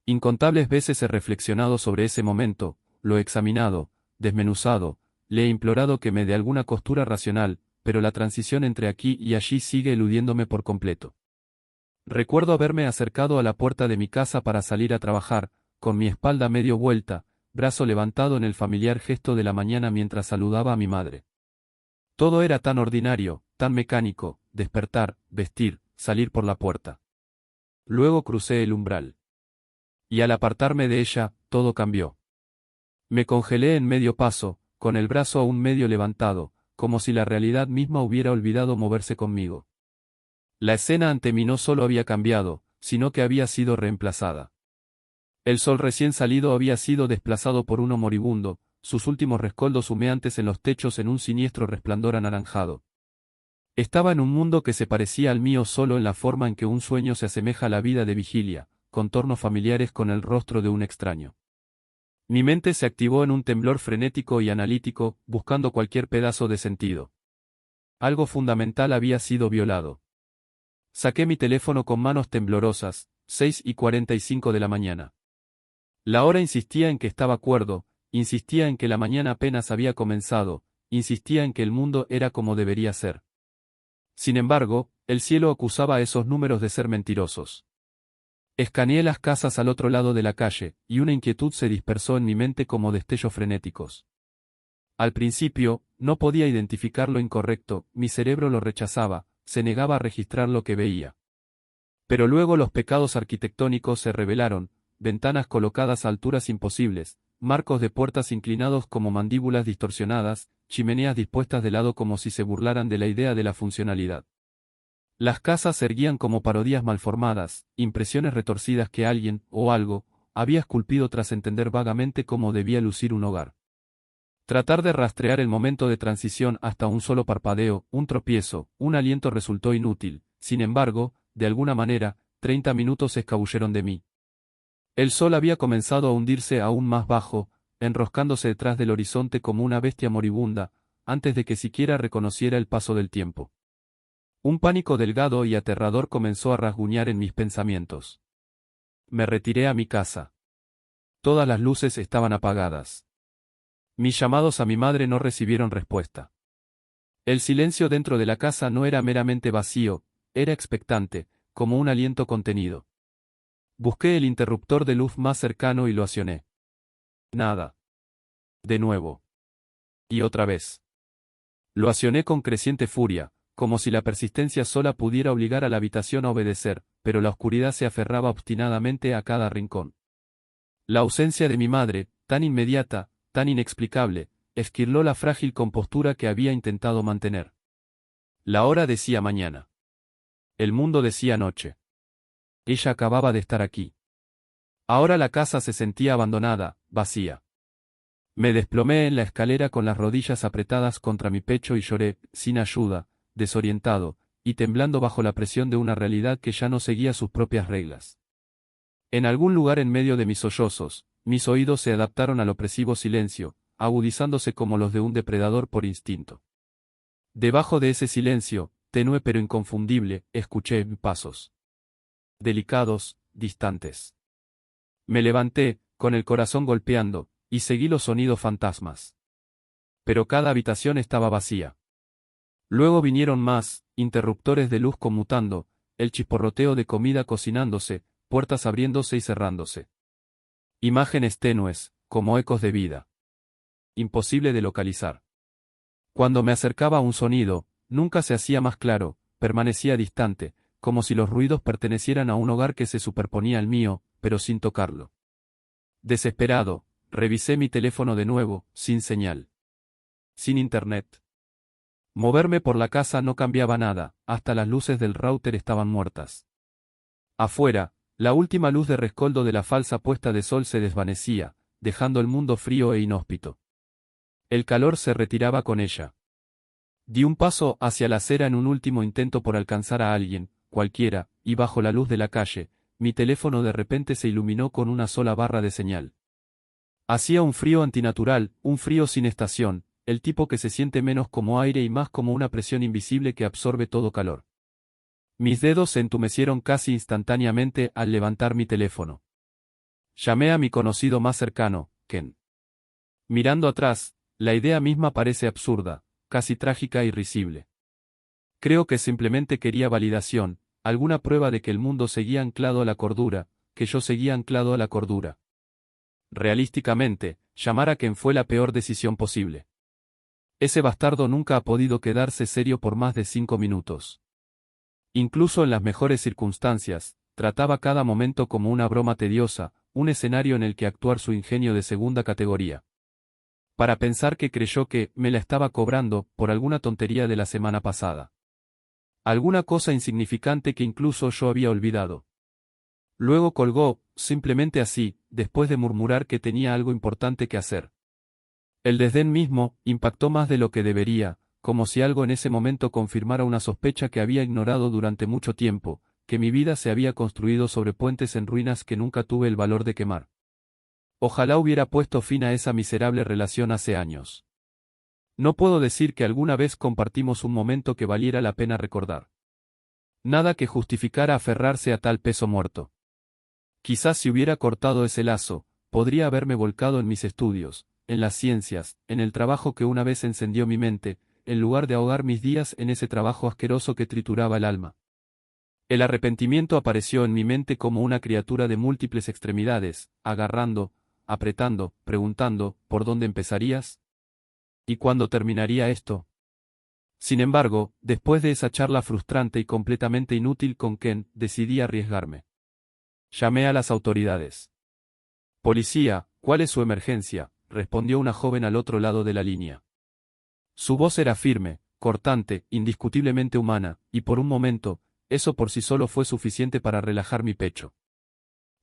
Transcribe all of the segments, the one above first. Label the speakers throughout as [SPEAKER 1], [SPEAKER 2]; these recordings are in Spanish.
[SPEAKER 1] Incontables veces he reflexionado sobre ese momento, lo he examinado, desmenuzado, le he implorado que me dé alguna costura racional, pero la transición entre aquí y allí sigue eludiéndome por completo. Recuerdo haberme acercado a la puerta de mi casa para salir a trabajar, con mi espalda medio vuelta, brazo levantado en el familiar gesto de la mañana mientras saludaba a mi madre. Todo era tan ordinario, tan mecánico: despertar, vestir, salir por la puerta. Luego crucé el umbral. Y al apartarme de ella, todo cambió. Me congelé en medio paso, con el brazo aún medio levantado, como si la realidad misma hubiera olvidado moverse conmigo. La escena ante mí no solo había cambiado, sino que había sido reemplazada. El sol recién salido había sido desplazado por uno moribundo, sus últimos rescoldos humeantes en los techos en un siniestro resplandor anaranjado. Estaba en un mundo que se parecía al mío solo en la forma en que un sueño se asemeja a la vida de vigilia, contornos familiares con el rostro de un extraño. Mi mente se activó en un temblor frenético y analítico, buscando cualquier pedazo de sentido. Algo fundamental había sido violado. Saqué mi teléfono con manos temblorosas, 6:45 de la mañana. La hora insistía en que estaba cuerdo, insistía en que la mañana apenas había comenzado, insistía en que el mundo era como debería ser. Sin embargo, el cielo acusaba a esos números de ser mentirosos. Escaneé las casas al otro lado de la calle, y una inquietud se dispersó en mi mente como destellos frenéticos. Al principio, no podía identificar lo incorrecto, mi cerebro lo rechazaba, se negaba a registrar lo que veía. Pero luego los pecados arquitectónicos se revelaron: ventanas colocadas a alturas imposibles, marcos de puertas inclinados como mandíbulas distorsionadas, chimeneas dispuestas de lado como si se burlaran de la idea de la funcionalidad. Las casas se erguían como parodias malformadas, impresiones retorcidas que alguien, o algo, había esculpido tras entender vagamente cómo debía lucir un hogar. Tratar de rastrear el momento de transición hasta un solo parpadeo, un tropiezo, un aliento resultó inútil. Sin embargo, de alguna manera, 30 minutos se escabulleron de mí. El sol había comenzado a hundirse aún más bajo, enroscándose detrás del horizonte como una bestia moribunda, antes de que siquiera reconociera el paso del tiempo. Un pánico delgado y aterrador comenzó a rasguñar en mis pensamientos. Me retiré a mi casa. Todas las luces estaban apagadas. Mis llamados a mi madre no recibieron respuesta. El silencio dentro de la casa no era meramente vacío, era expectante, como un aliento contenido. Busqué el interruptor de luz más cercano y lo accioné. Nada. De nuevo. Y otra vez. Lo accioné con creciente furia, como si la persistencia sola pudiera obligar a la habitación a obedecer, pero la oscuridad se aferraba obstinadamente a cada rincón. La ausencia de mi madre, tan inmediata, tan inexplicable, esquiló la frágil compostura que había intentado mantener. La hora decía mañana. El mundo decía noche. Ella acababa de estar aquí. Ahora la casa se sentía abandonada, vacía. Me desplomé en la escalera con las rodillas apretadas contra mi pecho y lloré, sin ayuda, desorientado, y temblando bajo la presión de una realidad que ya no seguía sus propias reglas. En algún lugar en medio de mis sollozos, mis oídos se adaptaron al opresivo silencio, agudizándose como los de un depredador por instinto. Debajo de ese silencio, tenue pero inconfundible, escuché pasos. Delicados, distantes. Me levanté, con el corazón golpeando, y seguí los sonidos fantasmas. Pero cada habitación estaba vacía. Luego vinieron más, interruptores de luz conmutando, el chisporroteo de comida cocinándose, puertas abriéndose y cerrándose. Imágenes tenues, como ecos de vida. Imposible de localizar. Cuando me acercaba a un sonido, nunca se hacía más claro, permanecía distante, como si los ruidos pertenecieran a un hogar que se superponía al mío, pero sin tocarlo. Desesperado, revisé mi teléfono de nuevo, sin señal. Sin internet. Moverme por la casa no cambiaba nada, hasta las luces del router estaban muertas. Afuera, la última luz de rescoldo de la falsa puesta de sol se desvanecía, dejando el mundo frío e inhóspito. El calor se retiraba con ella. Di un paso hacia la acera en un último intento por alcanzar a alguien, cualquiera, y bajo la luz de la calle, mi teléfono de repente se iluminó con una sola barra de señal. Hacía un frío antinatural, un frío sin estación, el tipo que se siente menos como aire y más como una presión invisible que absorbe todo calor. Mis dedos se entumecieron casi instantáneamente al levantar mi teléfono. Llamé a mi conocido más cercano, Ken. Mirando atrás, la idea misma parece absurda, casi trágica y risible. Creo que simplemente quería validación, alguna prueba de que el mundo seguía anclado a la cordura, que yo seguía anclado a la cordura. Realísticamente, llamar a Ken fue la peor decisión posible. Ese bastardo nunca ha podido quedarse serio por más de 5 minutos. Incluso en las mejores circunstancias, trataba cada momento como una broma tediosa, un escenario en el que actuar su ingenio de segunda categoría. Para pensar que creyó que me la estaba cobrando por alguna tontería de la semana pasada. Alguna cosa insignificante que incluso yo había olvidado. Luego colgó, simplemente así, después de murmurar que tenía algo importante que hacer. El desdén mismo impactó más de lo que debería, como si algo en ese momento confirmara una sospecha que había ignorado durante mucho tiempo, que mi vida se había construido sobre puentes en ruinas que nunca tuve el valor de quemar. Ojalá hubiera puesto fin a esa miserable relación hace años. No puedo decir que alguna vez compartimos un momento que valiera la pena recordar. Nada que justificara aferrarse a tal peso muerto. Quizás si hubiera cortado ese lazo, podría haberme volcado en mis estudios, en las ciencias, en el trabajo que una vez encendió mi mente, en lugar de ahogar mis días en ese trabajo asqueroso que trituraba el alma. El arrepentimiento apareció en mi mente como una criatura de múltiples extremidades, agarrando, apretando, preguntando, ¿por dónde empezarías? ¿Y cuándo terminaría esto? Sin embargo, después de esa charla frustrante y completamente inútil con Ken, decidí arriesgarme. Llamé a las autoridades. Policía, ¿cuál es su emergencia?, respondió una joven al otro lado de la línea. Su voz era firme, cortante, indiscutiblemente humana, y por un momento, eso por sí solo fue suficiente para relajar mi pecho.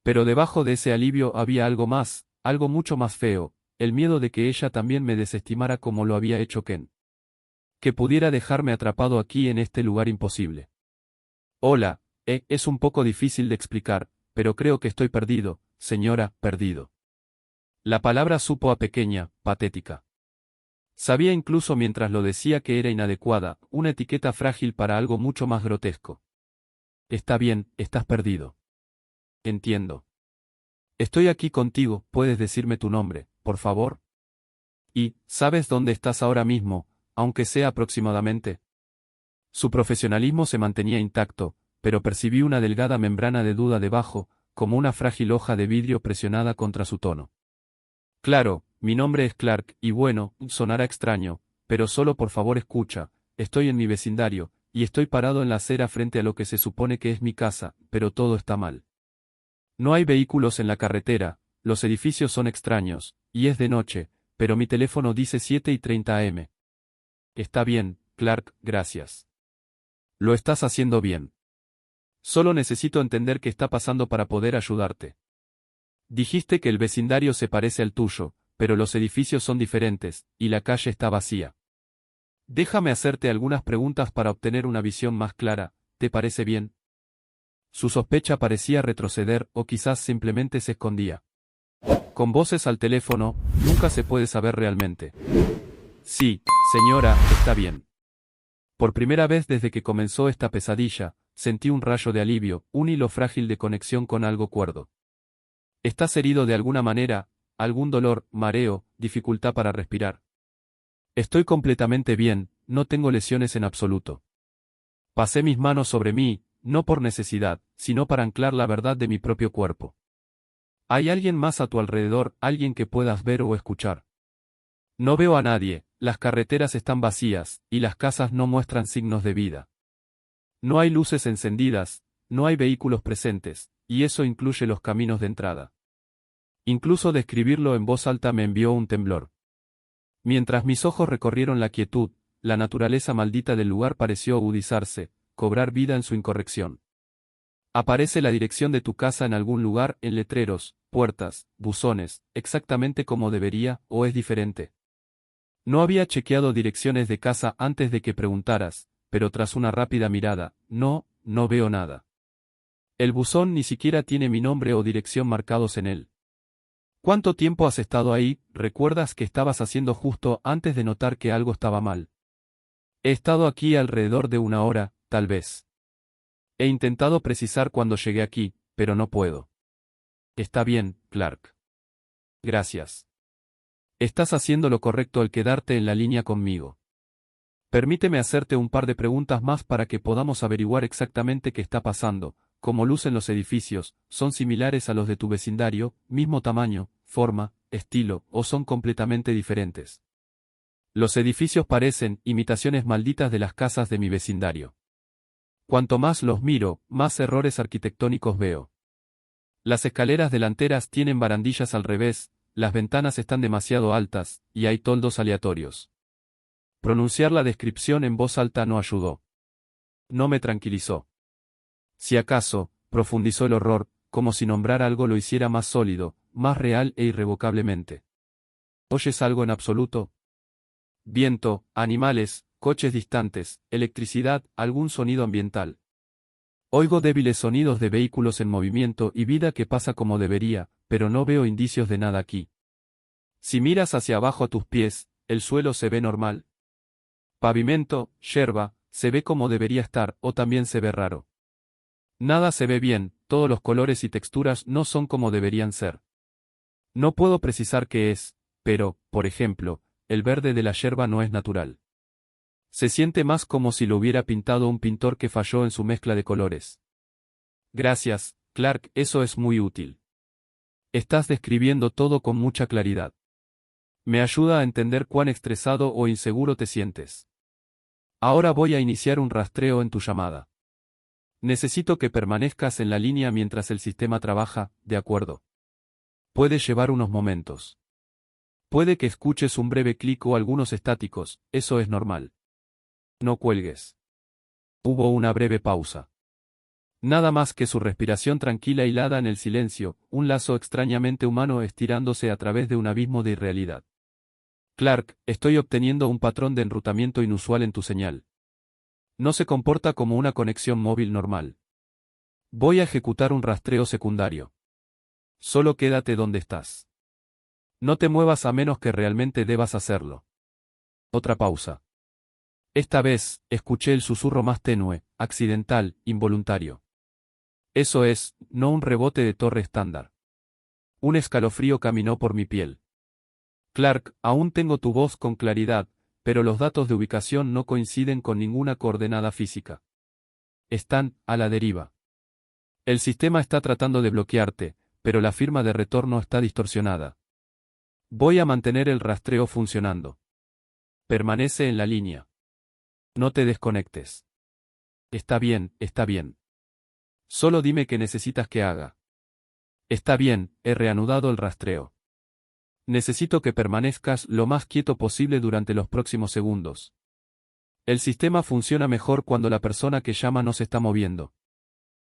[SPEAKER 1] Pero debajo de ese alivio había algo más, algo mucho más feo, el miedo de que ella también me desestimara como lo había hecho Ken. Que pudiera dejarme atrapado aquí en este lugar imposible. Hola, es un poco difícil de explicar, pero creo que estoy perdido, señora, perdido. La palabra supo a pequeña, patética. Sabía incluso mientras lo decía que era inadecuada, una etiqueta frágil para algo mucho más grotesco. Está bien, estás perdido. Entiendo. Estoy aquí contigo, ¿puedes decirme tu nombre, por favor? Y, ¿sabes dónde estás ahora mismo, aunque sea aproximadamente? Su profesionalismo se mantenía intacto, pero percibí una delgada membrana de duda debajo, como una frágil hoja de vidrio presionada contra su tono. Claro, mi nombre es Clark, y bueno, sonará extraño, pero solo por favor escucha, estoy en mi vecindario, y estoy parado en la acera frente a lo que se supone que es mi casa, pero todo está mal. No hay vehículos en la carretera, los edificios son extraños, y es de noche, pero mi teléfono dice 7:30 am. Está bien, Clark, gracias. Lo estás haciendo bien. Solo necesito entender qué está pasando para poder ayudarte. Dijiste que el vecindario se parece al tuyo, pero los edificios son diferentes, y la calle está vacía. Déjame hacerte algunas preguntas para obtener una visión más clara, ¿te parece bien? Su sospecha parecía retroceder o quizás simplemente se escondía. Con voces al teléfono, nunca se puede saber realmente. Sí, señora, está bien. Por primera vez desde que comenzó esta pesadilla, sentí un rayo de alivio, un hilo frágil de conexión con algo cuerdo. ¿Estás herido de alguna manera? ¿Algún dolor, mareo, dificultad para respirar? Estoy completamente bien, no tengo lesiones en absoluto. Pasé mis manos sobre mí, no por necesidad, sino para anclar la verdad de mi propio cuerpo. ¿Hay alguien más a tu alrededor, alguien que puedas ver o escuchar? No veo a nadie, las carreteras están vacías, y las casas no muestran signos de vida. No hay luces encendidas, no hay vehículos presentes, y eso incluye los caminos de entrada. Incluso describirlo en voz alta me envió un temblor. Mientras mis ojos recorrieron la quietud, la naturaleza maldita del lugar pareció agudizarse, cobrar vida en su incorrección. Aparece la dirección de tu casa en algún lugar, en letreros, puertas, buzones, exactamente como debería, o es diferente. No había chequeado direcciones de casa antes de que preguntaras, pero tras una rápida mirada, no veo nada. El buzón ni siquiera tiene mi nombre o dirección marcados en él. ¿Cuánto tiempo has estado ahí? ¿Recuerdas que estabas haciendo justo antes de notar que algo estaba mal? He estado aquí alrededor de 1 hora, tal vez. He intentado precisar cuándo llegué aquí, pero no puedo. Está bien, Clark. Gracias. Estás haciendo lo correcto al quedarte en la línea conmigo. Permíteme hacerte un par de preguntas más para que podamos averiguar exactamente qué está pasando, cómo lucen los edificios, son similares a los de tu vecindario, mismo tamaño, forma, estilo, o son completamente diferentes. Los edificios parecen imitaciones malditas de las casas de mi vecindario. Cuanto más los miro, más errores arquitectónicos veo. Las escaleras delanteras tienen barandillas al revés, las ventanas están demasiado altas, y hay toldos aleatorios. Pronunciar la descripción en voz alta no ayudó. No me tranquilizó. Si acaso, profundizó el horror, como si nombrar algo lo hiciera más sólido, más real e irrevocablemente. ¿Oyes algo en absoluto? Viento, animales, coches distantes, electricidad, algún sonido ambiental. Oigo débiles sonidos de vehículos en movimiento y vida que pasa como debería, pero no veo indicios de nada aquí. Si miras hacia abajo a tus pies, el suelo se ve normal. Pavimento, yerba, se ve como debería estar, o también se ve raro. Nada se ve bien, todos los colores y texturas no son como deberían ser. No puedo precisar qué es, pero, por ejemplo, el verde de la yerba no es natural. Se siente más como si lo hubiera pintado un pintor que falló en su mezcla de colores. Gracias, Clark, eso es muy útil. Estás describiendo todo con mucha claridad. Me ayuda a entender cuán estresado o inseguro te sientes. Ahora voy a iniciar un rastreo en tu llamada. Necesito que permanezcas en la línea mientras el sistema trabaja, ¿de acuerdo? Puede llevar unos momentos. Puede que escuches un breve clic o algunos estáticos, eso es normal. No cuelgues. Hubo una breve pausa. Nada más que su respiración tranquila hilada en el silencio, un lazo extrañamente humano estirándose a través de un abismo de irrealidad. Clark, estoy obteniendo un patrón de enrutamiento inusual en tu señal. No se comporta como una conexión móvil normal. Voy a ejecutar un rastreo secundario. Solo quédate donde estás. No te muevas a menos que realmente debas hacerlo. Otra pausa. Esta vez, escuché el susurro más tenue, accidental, involuntario. Eso es, no un rebote de torre estándar. Un escalofrío caminó por mi piel. Clark, aún tengo tu voz con claridad, pero los datos de ubicación no coinciden con ninguna coordenada física. Están a la deriva. El sistema está tratando de bloquearte, pero la firma de retorno está distorsionada. Voy a mantener el rastreo funcionando. Permanece en la línea. No te desconectes. Está bien, está bien. Solo dime qué necesitas que haga. Está bien, he reanudado el rastreo. Necesito que permanezcas lo más quieto posible durante los próximos segundos. El sistema funciona mejor cuando la persona que llama no se está moviendo.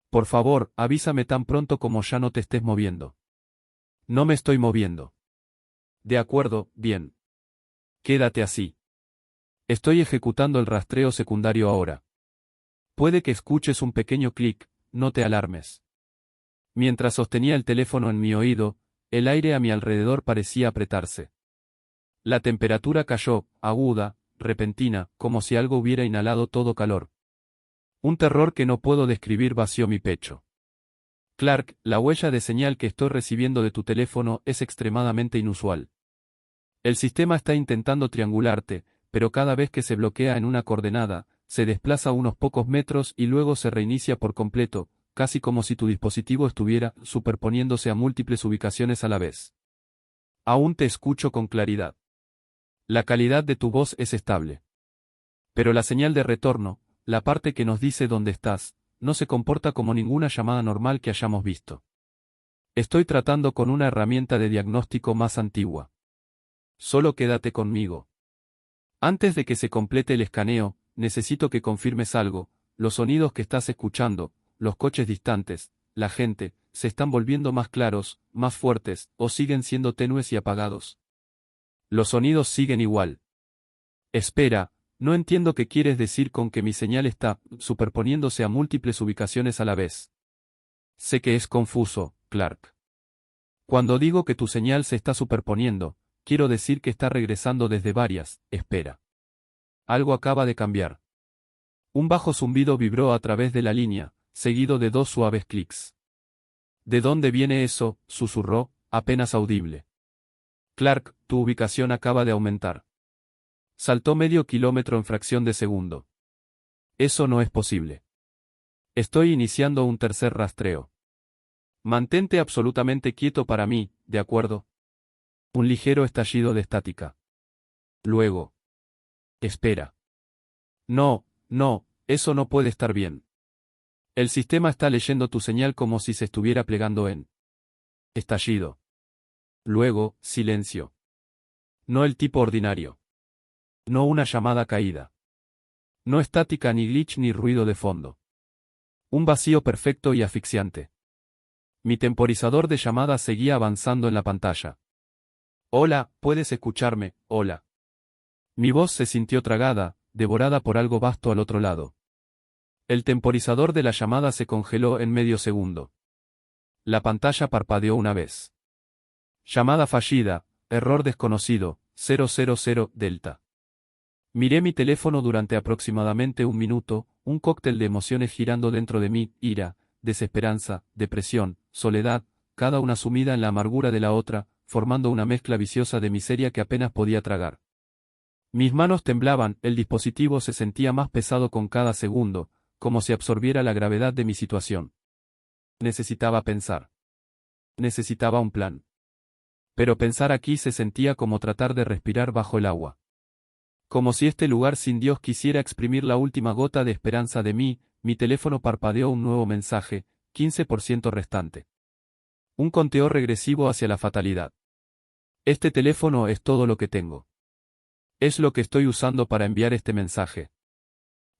[SPEAKER 1] Por favor, avísame tan pronto como ya no te estés moviendo. No me estoy moviendo. De acuerdo, bien. Quédate así. Estoy ejecutando el rastreo secundario ahora. Puede que escuches un pequeño clic, no te alarmes. Mientras sostenía el teléfono en mi oído, el aire a mi alrededor parecía apretarse. La temperatura cayó, aguda, repentina, como si algo hubiera inhalado todo calor. Un terror que no puedo describir vació mi pecho. Clark, la huella de señal que estoy recibiendo de tu teléfono es extremadamente inusual. El sistema está intentando triangularte, pero cada vez que se bloquea en una coordenada, se desplaza unos pocos metros y luego se reinicia por completo, casi como si tu dispositivo estuviera superponiéndose a múltiples ubicaciones a la vez. Aún te escucho con claridad. La calidad de tu voz es estable. Pero la señal de retorno, la parte que nos dice dónde estás, no se comporta como ninguna llamada normal que hayamos visto. Estoy tratando con una herramienta de diagnóstico más antigua. Solo quédate conmigo. Antes de que se complete el escaneo, necesito que confirmes algo, los sonidos que estás escuchando, los coches distantes, la gente, ¿se están volviendo más claros, más fuertes, o siguen siendo tenues y apagados? Los sonidos siguen igual. Espera, no entiendo qué quieres decir con que mi señal está superponiéndose a múltiples ubicaciones a la vez. Sé que es confuso, Clark. Cuando digo que tu señal se está superponiendo, quiero decir que está regresando desde varias, espera. Algo acaba de cambiar. Un bajo zumbido vibró a través de la línea, seguido de dos suaves clics. ¿De dónde viene eso?, susurró, apenas audible. Clark, tu ubicación acaba de aumentar. Saltó medio kilómetro en fracción de segundo. Eso no es posible. Estoy iniciando un tercer rastreo. Mantente absolutamente quieto para mí, ¿de acuerdo? Un ligero estallido de estática. Luego. Espera. No, no, eso no puede estar bien. El sistema está leyendo tu señal como si se estuviera plegando en. Estallido. Luego, silencio. No el tipo ordinario. No una llamada caída. No estática ni glitch ni ruido de fondo. Un vacío perfecto y asfixiante. Mi temporizador de llamadas seguía avanzando en la pantalla. Hola, ¿puedes escucharme? Hola. Mi voz se sintió tragada, devorada por algo vasto al otro lado. El temporizador de la llamada se congeló en medio segundo. La pantalla parpadeó una vez. Llamada fallida, error desconocido, 000 Delta. Miré mi teléfono durante aproximadamente un minuto, un cóctel de emociones girando dentro de mí, ira, desesperanza, depresión, soledad, cada una sumida en la amargura de la otra, formando una mezcla viciosa de miseria que apenas podía tragar. Mis manos temblaban, el dispositivo se sentía más pesado con cada segundo, como si absorbiera la gravedad de mi situación. Necesitaba pensar. Necesitaba un plan. Pero pensar aquí se sentía como tratar de respirar bajo el agua. Como si este lugar sin Dios quisiera exprimir la última gota de esperanza de mí, mi teléfono parpadeó un nuevo mensaje, 15% restante. Un conteo regresivo hacia la fatalidad. Este teléfono es todo lo que tengo. Es lo que estoy usando para enviar este mensaje.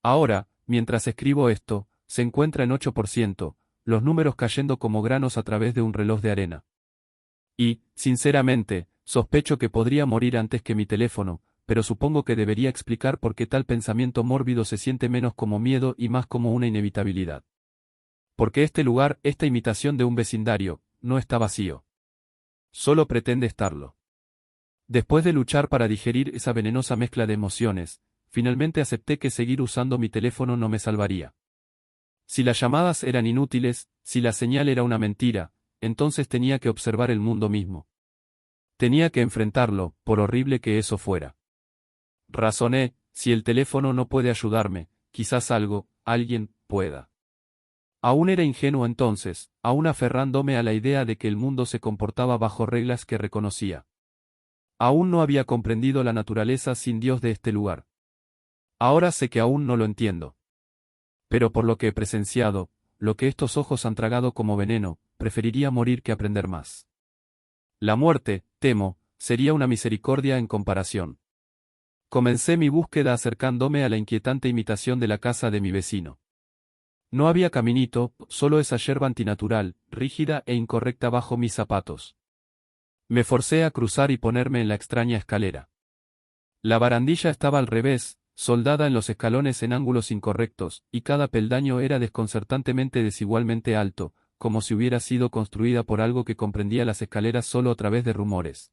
[SPEAKER 1] Ahora, mientras escribo esto, se encuentra en 8%, los números cayendo como granos a través de un reloj de arena. Y, sinceramente, sospecho que podría morir antes que mi teléfono, pero supongo que debería explicar por qué tal pensamiento mórbido se siente menos como miedo y más como una inevitabilidad. Porque este lugar, esta imitación de un vecindario, no está vacío. Solo pretende estarlo. Después de luchar para digerir esa venenosa mezcla de emociones, finalmente acepté que seguir usando mi teléfono no me salvaría. Si las llamadas eran inútiles, si la señal era una mentira, entonces tenía que observar el mundo mismo. Tenía que enfrentarlo, por horrible que eso fuera. Razoné, si el teléfono no puede ayudarme, quizás algo, alguien, pueda. Aún era ingenuo entonces, aún aferrándome a la idea de que el mundo se comportaba bajo reglas que reconocía. Aún no había comprendido la naturaleza sin Dios de este lugar. Ahora sé que aún no lo entiendo. Pero por lo que he presenciado, lo que estos ojos han tragado como veneno, preferiría morir que aprender más. La muerte, temo, sería una misericordia en comparación. Comencé mi búsqueda acercándome a la inquietante imitación de la casa de mi vecino. No había caminito, solo esa yerba antinatural, rígida e incorrecta bajo mis zapatos. Me forcé a cruzar y ponerme en la extraña escalera. La barandilla estaba al revés, soldada en los escalones en ángulos incorrectos, y cada peldaño era desconcertantemente desigualmente alto, como si hubiera sido construida por algo que comprendía las escaleras solo a través de rumores.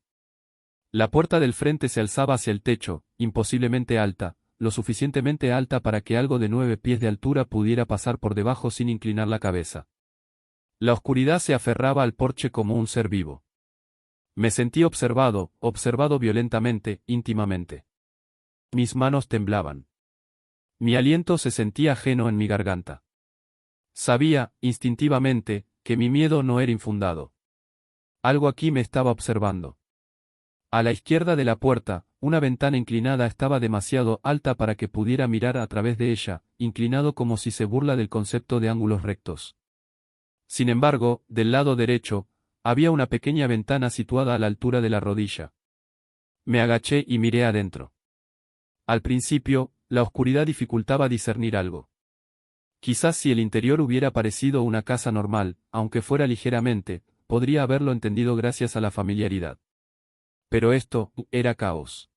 [SPEAKER 1] La puerta del frente se alzaba hacia el techo, imposiblemente alta, lo suficientemente alta para que algo de 9 pies de altura pudiera pasar por debajo sin inclinar la cabeza. La oscuridad se aferraba al porche como un ser vivo. Me sentí observado violentamente, íntimamente. Mis manos temblaban. Mi aliento se sentía ajeno en mi garganta. Sabía, instintivamente, que mi miedo no era infundado. Algo aquí me estaba observando. A la izquierda de la puerta, una ventana inclinada estaba demasiado alta para que pudiera mirar a través de ella, inclinado como si se burla del concepto de ángulos rectos. Sin embargo, del lado derecho, había una pequeña ventana situada a la altura de la rodilla. Me agaché y miré adentro. Al principio, la oscuridad dificultaba discernir algo. Quizás si el interior hubiera parecido una casa normal, aunque fuera ligeramente, podría haberlo entendido gracias a la familiaridad. Pero esto, era caos.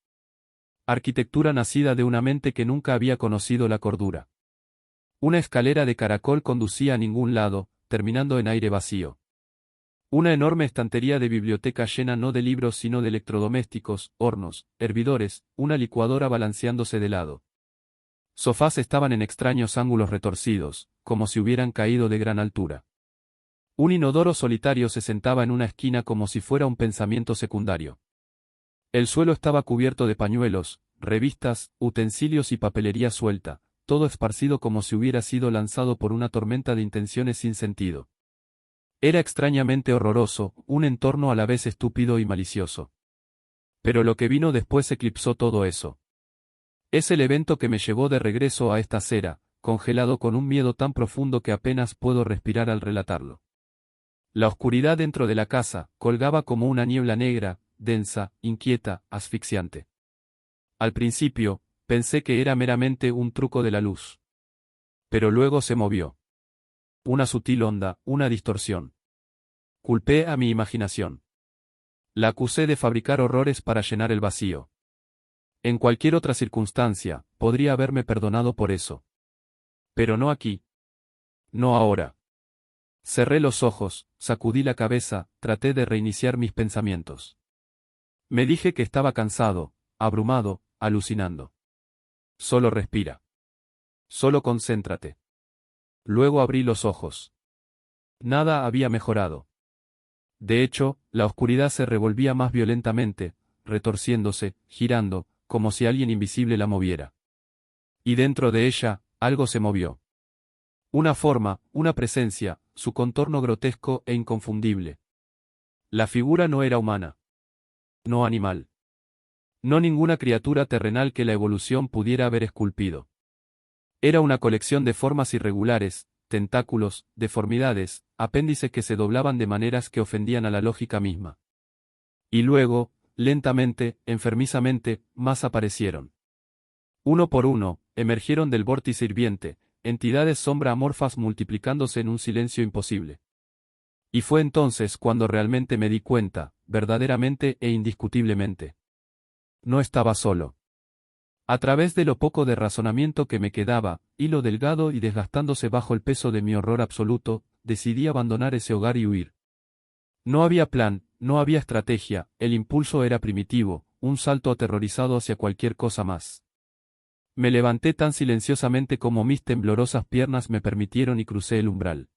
[SPEAKER 1] Arquitectura nacida de una mente que nunca había conocido la cordura. Una escalera de caracol conducía a ningún lado, terminando en aire vacío. Una enorme estantería de biblioteca llena no de libros sino de electrodomésticos, hornos, hervidores, una licuadora balanceándose de lado. Sofás estaban en extraños ángulos retorcidos, como si hubieran caído de gran altura. Un inodoro solitario se sentaba en una esquina como si fuera un pensamiento secundario. El suelo estaba cubierto de pañuelos, revistas, utensilios y papelería suelta, todo esparcido como si hubiera sido lanzado por una tormenta de intenciones sin sentido. Era extrañamente horroroso, un entorno a la vez estúpido y malicioso. Pero lo que vino después eclipsó todo eso. Es el evento que me llevó de regreso a esta acera, congelado con un miedo tan profundo que apenas puedo respirar al relatarlo. La oscuridad dentro de la casa colgaba como una niebla negra, densa, inquieta, asfixiante. Al principio, pensé que era meramente un truco de la luz. Pero luego se movió. Una sutil onda, una distorsión. Culpé a mi imaginación. La acusé de fabricar horrores para llenar el vacío. En cualquier otra circunstancia, podría haberme perdonado por eso. Pero no aquí. No ahora. Cerré los ojos, sacudí la cabeza, traté de reiniciar mis pensamientos. Me dije que estaba cansado, abrumado, alucinando. Solo respira. Solo concéntrate. Luego abrí los ojos. Nada había mejorado. De hecho, la oscuridad se revolvía más violentamente, retorciéndose, girando, como si alguien invisible la moviera. Y dentro de ella, algo se movió. Una forma, una presencia, su contorno grotesco e inconfundible. La figura no era humana. No animal. No ninguna criatura terrenal que la evolución pudiera haber esculpido. Era una colección de formas irregulares, tentáculos, deformidades, apéndices que se doblaban de maneras que ofendían a la lógica misma. Y luego, lentamente, enfermizamente, más aparecieron. Uno por uno, emergieron del vórtice hirviente, entidades sombra amorfas multiplicándose en un silencio imposible. Y fue entonces cuando realmente me di cuenta, verdaderamente e indiscutiblemente. No estaba solo. A través de lo poco de razonamiento que me quedaba, hilo delgado y desgastándose bajo el peso de mi horror absoluto, decidí abandonar ese hogar y huir. No había plan, no había estrategia, el impulso era primitivo, un salto aterrorizado hacia cualquier cosa más. Me levanté tan silenciosamente como mis temblorosas piernas me permitieron y crucé el umbral.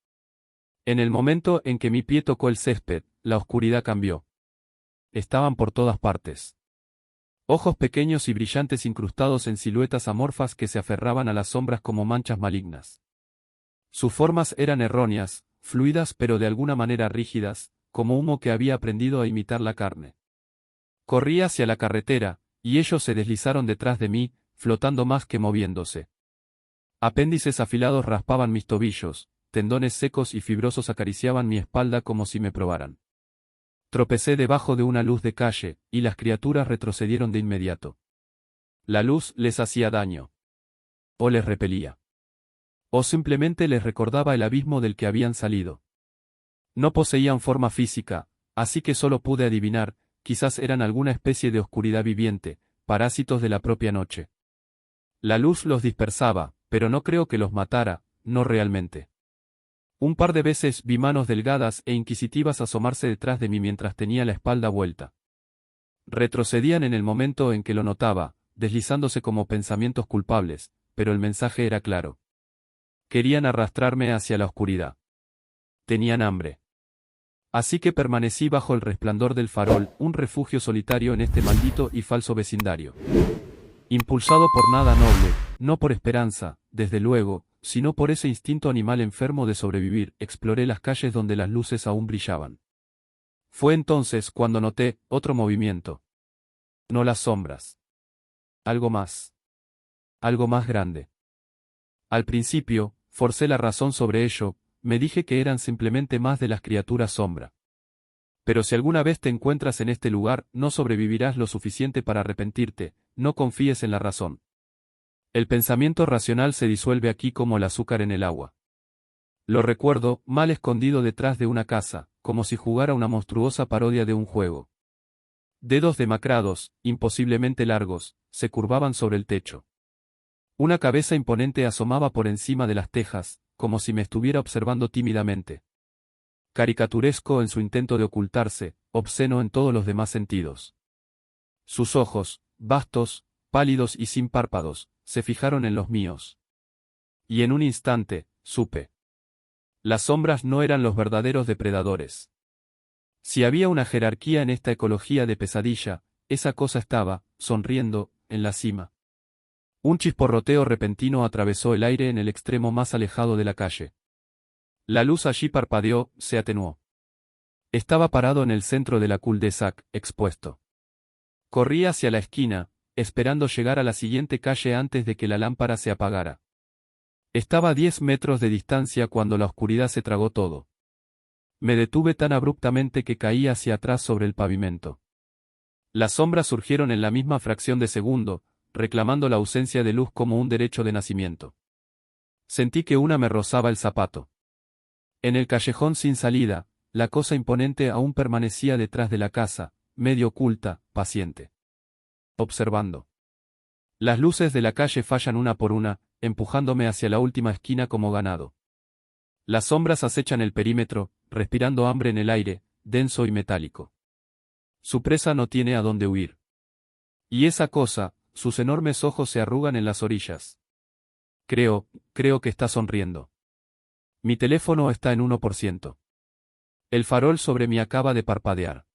[SPEAKER 1] En el momento en que mi pie tocó el césped, la oscuridad cambió. Estaban por todas partes. Ojos pequeños y brillantes incrustados en siluetas amorfas que se aferraban a las sombras como manchas malignas. Sus formas eran erróneas, fluidas pero de alguna manera rígidas, como humo que había aprendido a imitar la carne. Corrí hacia la carretera, y ellos se deslizaron detrás de mí, flotando más que moviéndose. Apéndices afilados raspaban mis tobillos, tendones secos y fibrosos acariciaban mi espalda como si me probaran. Tropecé debajo de una luz de calle, y las criaturas retrocedieron de inmediato. La luz les hacía daño. O les repelía. O simplemente les recordaba el abismo del que habían salido. No poseían forma física, así que solo pude adivinar, quizás eran alguna especie de oscuridad viviente, parásitos de la propia noche. La luz los dispersaba, pero no creo que los matara, no realmente. Un par de veces vi manos delgadas e inquisitivas asomarse detrás de mí mientras tenía la espalda vuelta. Retrocedían en el momento en que lo notaba, deslizándose como pensamientos culpables, pero el mensaje era claro. Querían arrastrarme hacia la oscuridad. Tenían hambre. Así que permanecí bajo el resplandor del farol, un refugio solitario en este maldito y falso vecindario. Impulsado por nada noble, no por esperanza, desde luego, sino por ese instinto animal enfermo de sobrevivir, exploré las calles donde las luces aún brillaban. Fue entonces cuando noté otro movimiento. No las sombras. Algo más. Algo más grande. Al principio, forcé la razón sobre ello, me dije que eran simplemente más de las criaturas sombra. Pero si alguna vez te encuentras en este lugar, no sobrevivirás lo suficiente para arrepentirte, no confíes en la razón. El pensamiento racional se disuelve aquí como el azúcar en el agua. Lo recuerdo, mal escondido detrás de una casa, como si jugara una monstruosa parodia de un juego. Dedos demacrados, imposiblemente largos, se curvaban sobre el techo. Una cabeza imponente asomaba por encima de las tejas, como si me estuviera observando tímidamente. Caricaturesco en su intento de ocultarse, obsceno en todos los demás sentidos. Sus ojos, vastos, pálidos y sin párpados, se fijaron en los míos. Y en un instante, supe. Las sombras no eran los verdaderos depredadores. Si había una jerarquía en esta ecología de pesadilla, esa cosa estaba, sonriendo, en la cima. Un chisporroteo repentino atravesó el aire en el extremo más alejado de la calle. La luz allí parpadeó, se atenuó. Estaba parado en el centro de la cul-de-sac, expuesto. Corrí hacia la esquina, esperando llegar a la siguiente calle antes de que la lámpara se apagara. Estaba a 10 metros de distancia cuando la oscuridad se tragó todo. Me detuve tan abruptamente que caí hacia atrás sobre el pavimento. Las sombras surgieron en la misma fracción de segundo, reclamando la ausencia de luz como un derecho de nacimiento. Sentí que una me rozaba el zapato. En el callejón sin salida, la cosa imponente aún permanecía detrás de la casa, medio oculta, paciente. Observando. Las luces de la calle fallan una por una, empujándome hacia la última esquina como ganado. Las sombras acechan el perímetro, respirando hambre en el aire, denso y metálico. Su presa no tiene a dónde huir. Y esa cosa, sus enormes ojos se arrugan en las orillas. Creo que está sonriendo. Mi teléfono está en 1%. El farol sobre mí acaba de parpadear.